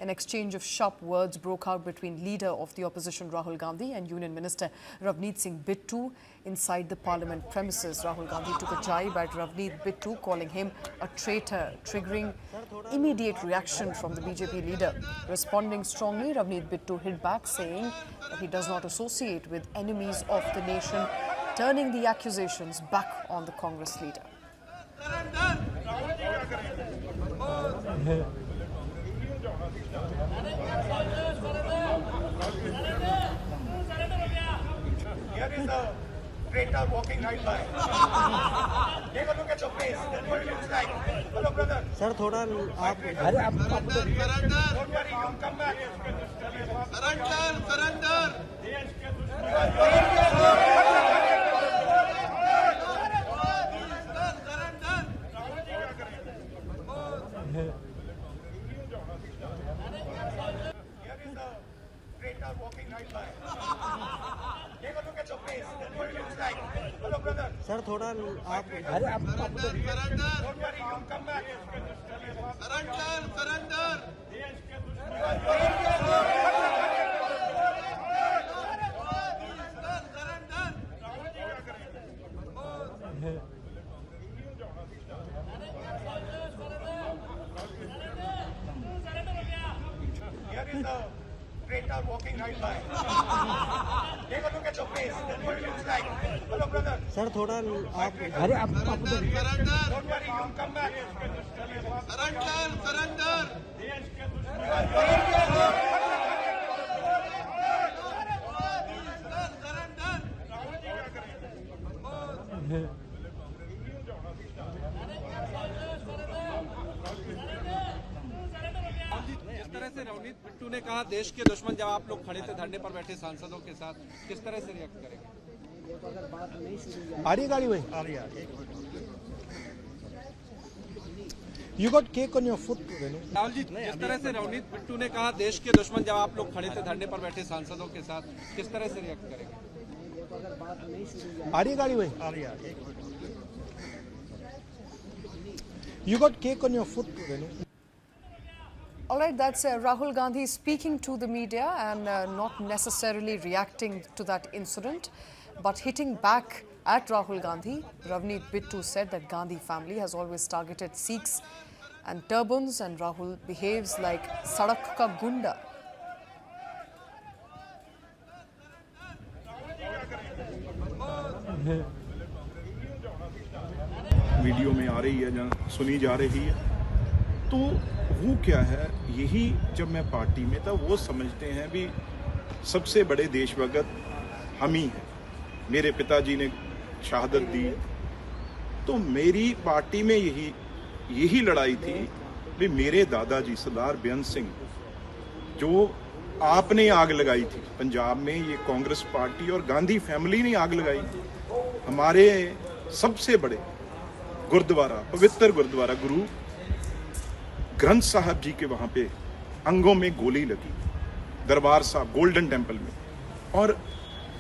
An exchange of sharp words broke out between leader of the opposition Rahul Gandhi and Union Minister Ravneet Singh Bittu inside the parliament premises. Rahul Gandhi took a jibe at Ravneet Bittu, calling him a traitor, triggering immediate reaction from the BJP leader. Responding strongly, Ravneet Bittu hit back, saying that he does not associate with enemies of the nation, turning the accusations back on the Congress leader. Here is a traitor walking right by. Take a look at your face. That's what it looks like. Hello, brother. Sir थोड़ा आप Don't worry, you'll come back. Here is a traitor walking right by. Take a look at your face. That's what it looks like. Hello, brother. Sir थोड़ा आप Don't worry, you'll come back. Here is a traitor walking right by. Take a look at your face. That's what it looks like. Hello, brother. Sir थोड़ा आप Don't worry, you'll come back. जिस तरह से रवनीत बिट्टू ने कहा देश के दुश्मन, जब आप लोग खड़े थे धरने पर बैठे सांसदों के साथ, किस तरह से रिएक्ट करेंगे? आ रही गाड़ी भाई आ रही You got cake on your foot, Renu. Rahul ji, जिस तरह से रवनीत बिट्टू ने कहा देश के दुश्मन, जब आप लोग खड़े थे धरने पर बैठे सांसदों के साथ, किस तरह से रिएक्ट करेंगे? आ रही गाड़ी भाई आ रही You got cake on your foot, Renu. All right, that's Rahul Gandhi speaking to the media and not necessarily reacting to that incident, but hitting back at Rahul Gandhi. Ravneet Bittu said that Gandhi family has always targeted Sikhs and turbans, and Rahul behaves like sadak ka gunda. Video में आ रही है जहाँ सुनी जा रही है, तो वो क्या है, यही जब मैं पार्टी में था वो समझते हैं भी सबसे बड़े देशभक्त हम ही हैं। मेरे पिताजी ने शहादत दी, तो मेरी पार्टी में यही लड़ाई थी भी मेरे दादाजी सरदार बेअंत सिंह, जो आपने आग लगाई थी पंजाब में, ये कांग्रेस पार्टी और गांधी फैमिली ने आग लगाई हमारे सबसे बड़े गुरुद्वारा, पवित्र गुरुद्वारा गुरु ग्रंथ साहब जी के वहां पे अंगों में गोली लगी, दरबार साहब गोल्डन टेम्पल में, और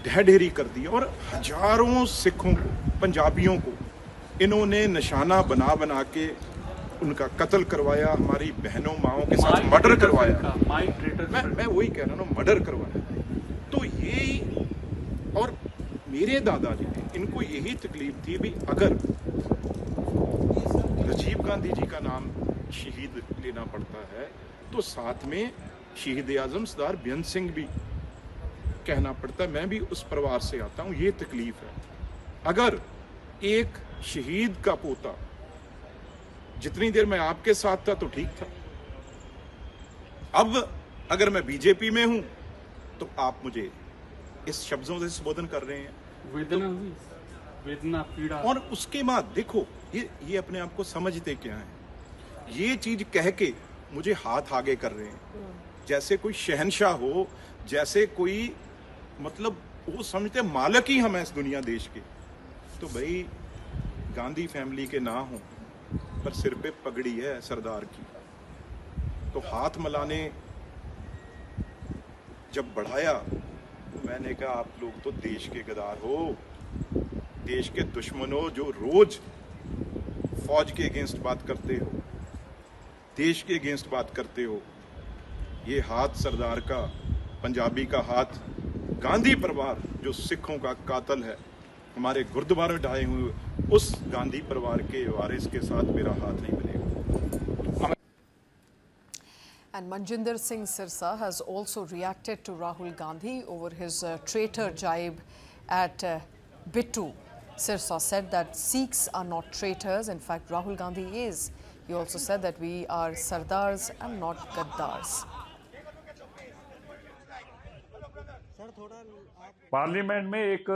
ढेर कर दी, और हजारों सिखों को, पंजाबियों को इन्होंने निशाना बना बना के उनका कत्ल करवाया, हमारी बहनों माओं के साथ मर्डर करवाया। मैं वही कह रहा हूँ, मर्डर करवाया। तो ये, और मेरे दादाजी ने, इनको यही तकलीफ थी भी अगर राजीव गांधी जी का नाम शहीद लेना पड़ता है तो साथ में शहीद आजम सरदार बेअंत सिंह भी कहना पड़ता है। मैं भी उस परिवार से आता हूं, ये तकलीफ है। अगर एक शहीद का पोता, जितनी देर मैं आपके साथ था तो ठीक था, अब अगर मैं बीजेपी में हूं तो आप मुझे इस शब्दों से संबोधन कर रहे हैं, वेदना पीड़ा। और उसके बाद देखो ये अपने आप को समझते क्या है, ये चीज कह के मुझे हाथ आगे कर रहे हैं जैसे कोई शहंशाह हो, जैसे कोई, मतलब वो समझते मालिक ही हम हैं इस दुनिया देश के। तो भाई गांधी फैमिली के ना हो पर सिर पे पगड़ी है सरदार की, तो हाथ मिलाने जब बढ़ाया तो मैंने कहा आप लोग तो देश के गद्दार हो, देश के दुश्मनों, जो रोज फौज के अगेंस्ट बात करते हो, देश के अगेंस्ट बात करते हो, ये हाथ सरदार का, पंजाबी का हाथ, गांधी परिवार जो सिखों का कातल है, हमारे गुरुद्वारे ढाए हुए, उस गांधी परिवार के वारिस के साथ मेरा हाथ नहीं मिलेगा। And Manjinder Singh Sirsa has also reacted to Rahul Gandhi over his traitor jibe at Bittu. Sirsa said that Sikhs are not traitors. In fact, Rahul Gandhi is. He also said that we are Sardars and not Gaddars. Parliament में एक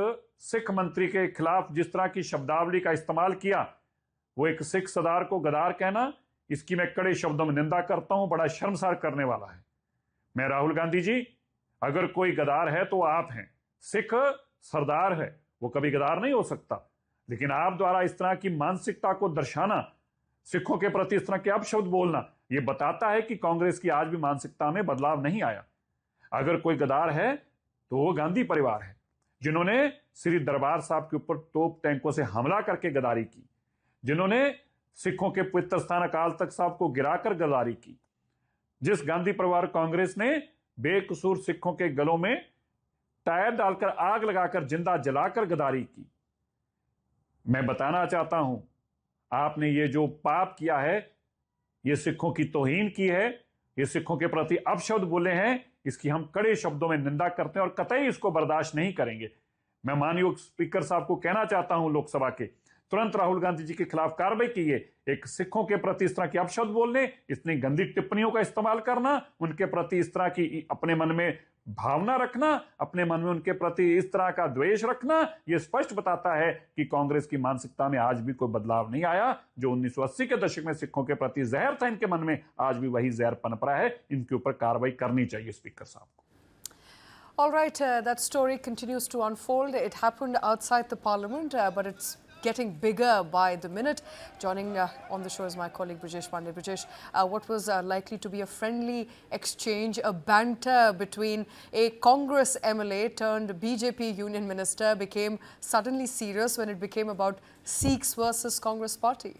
सिख मंत्री के खिलाफ जिस तरह की शब्दावली का इस्तेमाल किया, वो एक सिख सरदार को गद्दार कहना, इसकी मैं कड़े शब्दों में निंदा करता हूं। बड़ा शर्मसार करने वाला है। मैं राहुल गांधी जी, अगर कोई गद्दार है तो आप हैं। सिख सरदार है, वो कभी गद्दार नहीं हो सकता। लेकिन आप द्वारा इस तरह की मानसिकता को दर्शाना, सिखों के प्रति इस तरह के अपशब्द बोलना, ये बताता है कि कांग्रेस की आज भी मानसिकता में बदलाव नहीं आया। अगर कोई गद्दार है तो वो गांधी परिवार है, जिन्होंने श्री दरबार साहब के ऊपर तोप टैंकों से हमला करके गद्दारी की, जिन्होंने सिखों के पवित्र स्थान अकाल तख्त साहब को गिराकर गद्दारी की, जिस गांधी परिवार कांग्रेस ने बेकसूर सिखों के गलों में टायर डालकर आग लगाकर जिंदा जलाकर गद्दारी की। मैं बताना चाहता हूं, आपने ये जो पाप किया है, ये सिखों की तौहीन की है, ये सिखों के प्रति अपशब्द बोले हैं, इसकी हम कड़े शब्दों में निंदा करते हैं और कतई इसको बर्दाश्त नहीं करेंगे। मैं माननीय स्पीकर साहब को कहना चाहता हूं, लोकसभा के तुरंत राहुल गांधी जी के खिलाफ कार्रवाई कीजिए। एक सिखों के प्रति इस तरह के अपशब्द बोलने, इतनी गंदी टिप्पणियों का इस्तेमाल करना, उनके प्रति इस तरह की अपने मन में भावना रखना, अपने मन में उनके प्रति इस तरह का द्वेष रखना, यह स्पष्ट बताता है कि कांग्रेस की मानसिकता में आज भी कोई बदलाव नहीं आया। जो 1980 के दशक में सिखों के प्रति जहर था इनके मन में, आज भी वही जहर पनप रहा है। इनके ऊपर कार्रवाई करनी चाहिए स्पीकर साहब को। All right, that story continues to unfold. It happened outside the parliament, but it's getting bigger by the minute. Joining on the show is my colleague Brijesh Pandey. Brijesh, what was likely to be a friendly exchange, a banter between a Congress MLA turned BJP union minister became suddenly serious when it became about Sikhs versus Congress party?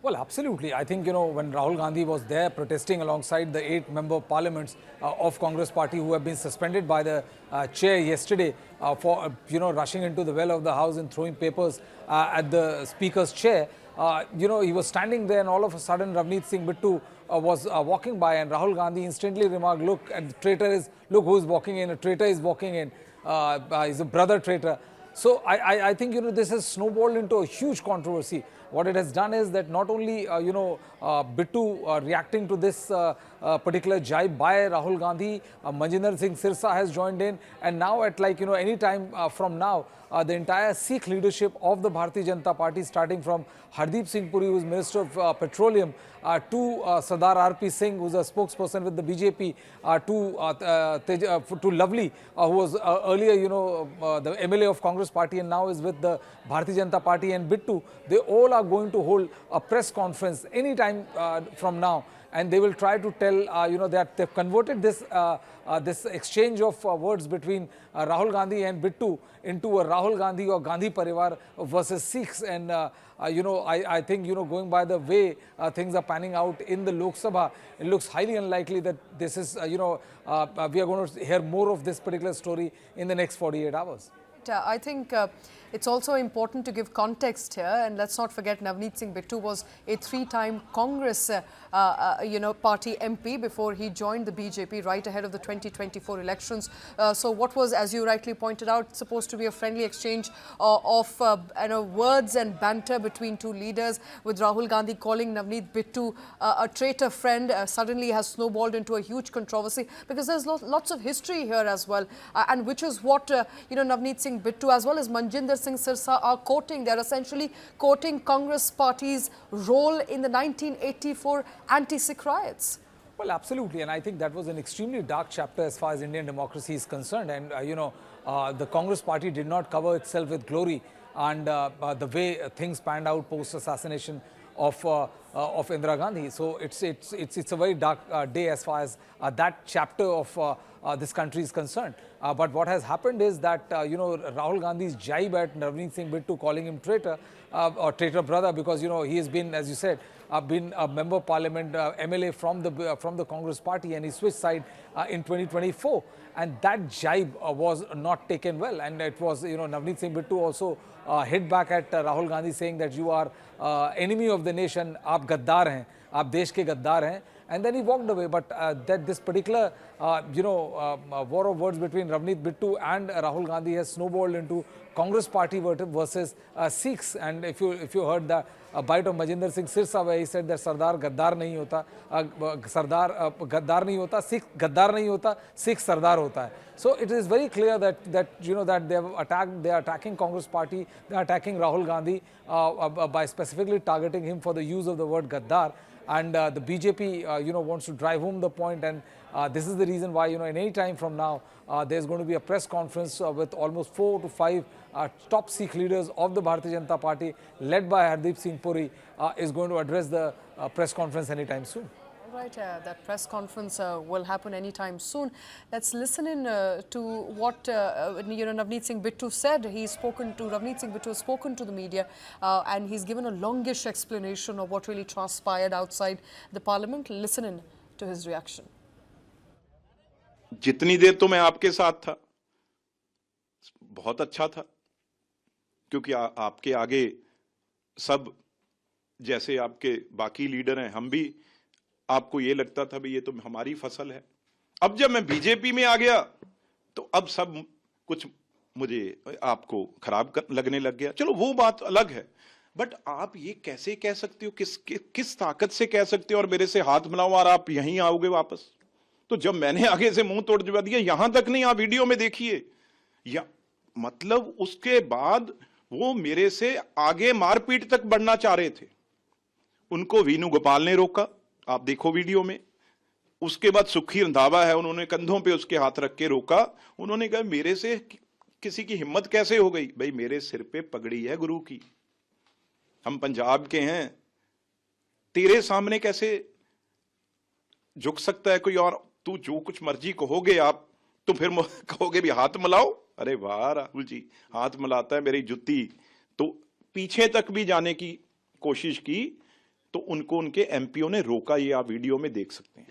Well, absolutely. I think, when Rahul Gandhi was there protesting alongside the 8-member parliaments of Congress party who have been suspended by the chair yesterday for, rushing into the well of the house and throwing papers at the speaker's chair, he was standing there and all of a sudden Ravneet Singh Bittu was walking by and Rahul Gandhi instantly remarked, look, and the traitor is, look who is walking in, a traitor is walking in, he's a brother traitor. So I think, this has snowballed into a huge controversy. What it has done is that not only, Bittu reacting to this particular jibe by Rahul Gandhi, Manjinder Singh Sirsa has joined in, and now at any time from now, the entire Sikh leadership of the Bharatiya Janata Party, starting from Hardeep Singh Puri, who is Minister of Petroleum, to Sardar R.P. Singh, who is a spokesperson with the BJP, to Lovely, who was earlier, the MLA of Congress Party and now is with the Bharatiya Janata Party, and Bittu, they all are going to hold a press conference any time from now. And they will try to tell, that they've converted this this exchange of words between Rahul Gandhi and Bittu into a Rahul Gandhi or Gandhi Parivar versus Sikhs. And, I think, going by the way things are panning out in the Lok Sabha, it looks highly unlikely that this is, we are going to hear more of this particular story in the next 48 hours. I think it's also important to give context here, and let's not forget Navneet Singh Bittu was a 3-time Congress party MP before he joined the BJP right ahead of the 2024 elections. So what was, as you rightly pointed out, supposed to be a friendly exchange of words and banter between two leaders, with Rahul Gandhi calling Navneet Bittu a traitor friend, suddenly has snowballed into a huge controversy, because there's lots of history here as well, and which is what Navneet Singh Bittu as well as Manjinder Singh Sirsa are quoting. They're essentially quoting Congress Party's role in the 1984 anti-Sikh riots. Well, absolutely, and I think that was an extremely dark chapter as far as Indian democracy is concerned. And the Congress Party did not cover itself with glory, and the way things panned out post-assassination of of Indira Gandhi. So it's a very dark day as far as that chapter of this country is concerned. But what has happened is that Rahul Gandhi's jibe at Navneet Singh Bittu, calling him traitor or traitor brother, because he has been, as you said, been a member of parliament, MLA from the Congress party, and he switched side in 2024, and that jibe was not taken well, and it was Navneet Singh Bittu also hit back at Rahul Gandhi, saying that you are enemy of the nation, aap gaddar hain, aap desh ke gaddar hain. And then he walked away. But that this particular, war of words between Navneet Bittu and Rahul Gandhi has snowballed into Congress party versus Sikhs. And if you heard the bite of Majinder Singh Sirsa, where he said that Sardar Gaddar nahi hota, Gaddar nahi hota, Sikh Gaddar nahi hota, Sikh Sardar hota hai. So it is very clear that they are attacking Congress party, they are attacking Rahul Gandhi by specifically targeting him for the use of the word Gaddar. And the BJP, wants to drive home the point, and this is the reason why, in any time from now, there's going to be a press conference with almost 4 to 5 top Sikh leaders of the Bharatiya Janata Party, led by Hardeep Singh Puri, is going to address the press conference anytime soon. All right, that press conference will happen anytime soon. Let's listen in to what Navneet Singh Bittu said. Navneet Singh Bittu has spoken to the media, and he's given a longish explanation of what really transpired outside the parliament. Listen in to his reaction. जितनी देर तो मैं आपके साथ था, बहुत अच्छा था, क्योंकि आपके आगे सब जैसे आपके बाकी लीडर हैं, हम भी आपको ये लगता था भी ये तो हमारी फसल है। अब जब मैं बीजेपी में आ गया तो अब सब कुछ मुझे आपको खराब लगने लग गया। चलो वो बात अलग है, बट आप ये कैसे कह सकते हो, किस ताकत से कह सकते हो और मेरे से हाथ मिलाओ और आप यहीं आओगे वापस? तो जब मैंने आगे से मुंह तोड़ जवा दिया, यहां तक नहीं, आप वीडियो में देखिए, या मतलब उसके बाद वो मेरे से आगे मारपीट तक बढ़ना चाह रहे थे। उनको वीनू गोपाल ने रोका, आप देखो वीडियो में। उसके बाद सुखी रंधावा है, उन्होंने कंधों पे उसके हाथ रख के रोका। उन्होंने कहा मेरे से किसी की हिम्मत कैसे हो गई? भाई मेरे सिर पे पगड़ी है गुरु की, हम पंजाब के हैं, तेरे सामने कैसे झुक सकता है कोई? और तू जो कुछ मर्जी कहोगे आप, तो फिर कहोगे भी हाथ मिलाओ। अरे वाह राहुल जी, हाथ मिलाता है मेरी जुत्ती। तो पीछे तक भी जाने की कोशिश की तो उनको उनके एमपीओ ने रोका, ये आप वीडियो में देख सकते हैं।